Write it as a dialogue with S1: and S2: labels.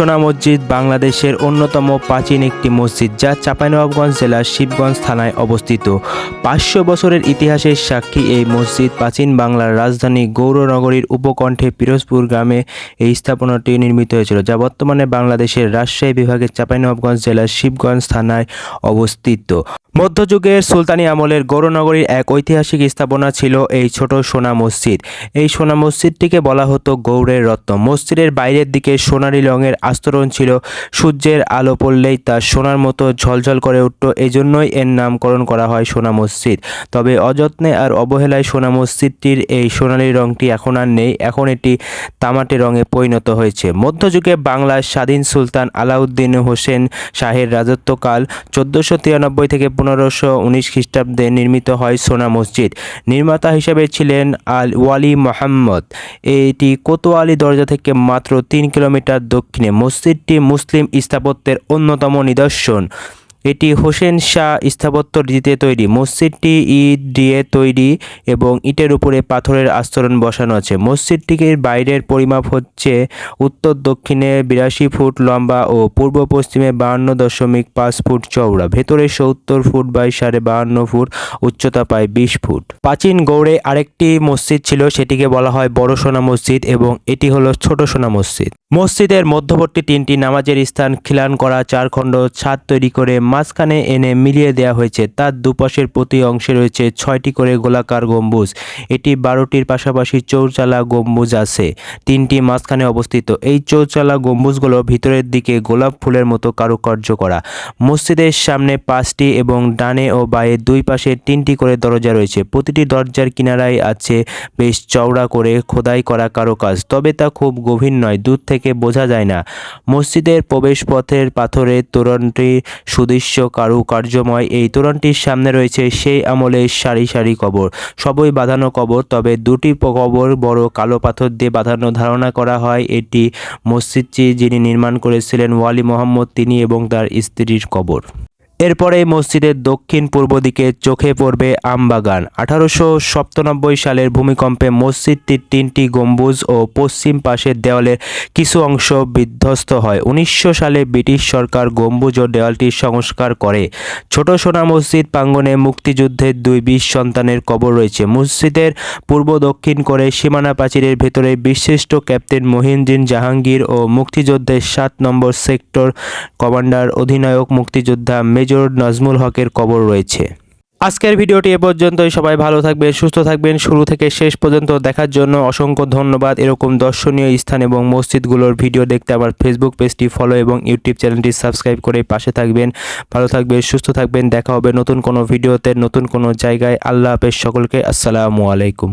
S1: সোনা মসজিদ বাংলাদেশের অন্যতম প্রাচীন একটি মসজিদ যা চাঁপাইনবাবগঞ্জ জেলার শিবগঞ্জ থানায় অবস্থিত। 500 বছরের ইতিহাসের সাক্ষী এই মসজিদ প্রাচীন বাংলার রাজধানী গৌরনগরীর উপকণ্ঠে পিরোজপুর গ্রামে এই স্থাপনাটি নির্মিত হয়েছিল, যা বর্তমানে বাংলাদেশের রাজশাহী বিভাগের চাঁপাইনবাবগঞ্জ জেলার শিবগঞ্জ থানায় অবস্থিত। মধ্যযুগের সুলতানি আমলের গৌরনগরীর এক ঐতিহাসিক স্থাপনা ছিল এই ছোট সোনা মসজিদ। এই সোনা মসজিদটিকে বলা হতো গৌড়ের রত্ন। মসজিদের বাইরের দিকে সোনালী রঙের আস্তরণ ছিল, সূর্যের আলো পড়লেই তা সোনার মতো ঝলঝল করে উঠত, এজন্যই এর নামকরণ করা হয় সোনা মসজিদ। তবে অযত্নে আর অবহেলায় সোনা মসজিদটির এই সোনালী রঙটি এখন আর নেই, এখন এটি তামাটে রঙে পরিণত হয়েছে। মধ্যযুগে বাংলার স্বাধীন সুলতান আলাউদ্দিন হোসেন শাহের রাজত্বকাল 1493 থেকে 1519 খ্রিস্টাব্দে নির্মিত হয় সোনা মসজিদ। নির্মাতা হিসেবে ছিলেন ওয়ালি মোহাম্মদ। এটি কোতোয়ালি দরজা থেকে মাত্র 3 কিলোমিটার দক্ষিণে। মসজিদটি মুসলিম স্থাপত্যের অন্যতম নিদর্শন। এটি হোসেন শাহ স্থাপত্য রীতিতে তৈরি। মসজিদটি ইট দিয়ে তৈরি এবং ইটের উপরে পাথরের আস্তরণ বসানো আছে। মসজিদটির বাইরের পরিমাপ হচ্ছে উত্তর দক্ষিণে 82 ফুট লম্বা ও পূর্ব পশ্চিমে 52.5 ফুট চওড়া। ভেতরে 70 ফুট বাই 52.5 ফুট, উচ্চতা প্রায় 20 ফুট। প্রাচীন গৌড়ে আরেকটি মসজিদ ছিল, সেটিকে বলা হয় বড় সোনা মসজিদ এবং এটি হলো ছোট সোনা মসজিদ। মসজিদের মধ্যবর্তী 3টি নামাজের স্থান খিলান করা 4 খণ্ড ছাদ তৈরি করে মাঝখানে এনে মিলিয়ে দেওয়া হয়েছে। তার দুপাশের প্রতি অংশে রয়েছে 6টি করে গোলাকার গম্বুজ। এটি 12টির পাশাপাশি চৌচালা গম্বুজ আছে, 3টি মাঝখানে অবস্থিত। এই চৌচালা গম্বুজগুলো ভিতরের দিকে গোলাপ ফুলের মতো কারুকার্য করা। মসজিদের সামনে 5টি এবং ডানে ও বাঁয়ে 2 পাশে 3টি করে দরজা রয়েছে। প্রতিটি দরজার কিনারায় আছে বেশ চওড়া করে খোদাই করা কারুকাজ, তবে তা খুব গভীর নয়, দূর থেকে বোঝা যায় না। মসজিদের প্রবেশপথের পাথরের তোরণটি সুদৃশ্য কারুকার্যময়। এই তোরণটির সামনে রয়েছে সেই আমলের সারি সারি কবর, সবই বাঁধানো কবর, তবে 2টি কবর বড় কালো পাথর দিয়ে বাঁধানো। ধারণা করা হয় এটি মসজিদটি যিনি নির্মাণ করেছিলেন ওয়ালি মোহাম্মদ, তিনি এবং তার স্ত্রীর কবর। এরপরে মসজিদের দক্ষিণ পূর্ব দিকে চোখে পড়বে আমবাগান। 1897 সালের ভূমিকম্পে মসজিদটির 3টি গম্বুজ ও পশ্চিম পাশের দেওয়ালের কিছু অংশ বিধ্বস্ত হয়। 1900 সালে ব্রিটিশ সরকার গম্বুজ ও দেওয়ালটির সংস্কার করে। ছোট সোনা মসজিদ প্রাঙ্গণে মুক্তিযুদ্ধের 2 বীর সন্তানের কবর রয়েছে। মসজিদের পূর্ব দক্ষিণ করে সীমানা প্রাচীরের ভেতরে বীরশ্রেষ্ঠ ক্যাপ্টেন মহিউদ্দিন জাহাঙ্গীর ও মুক্তিযুদ্ধের 7 নম্বর সেক্টর কমান্ডার অধিনায়ক মুক্তিযোদ্ধা মেজর নাজমুল হকের কবর রয়েছে। আজকের ভিডিওটি এ পর্যন্তই। সবাই ভালো থাকবেন, সুস্থ থাকবেন। শুরু থেকে শেষ পর্যন্ত দেখার জন্য অসংখ্য ধন্যবাদ। এরকম দর্শনীয় স্থান এবং মসজিদগুলোর ভিডিও দেখতে আমার ফেসবুক পেজটি ফলো এবং ইউটিউব চ্যানেলটি সাবস্ক্রাইব করে পাশে থাকবেন। ভালো থাকবেন, সুস্থ থাকবেন। দেখা হবে নতুন কোনো ভিডিওতে, নতুন কোনো জায়গায়। আল্লাহ হাফেজ সকলকে। আসসালামু আলাইকুম।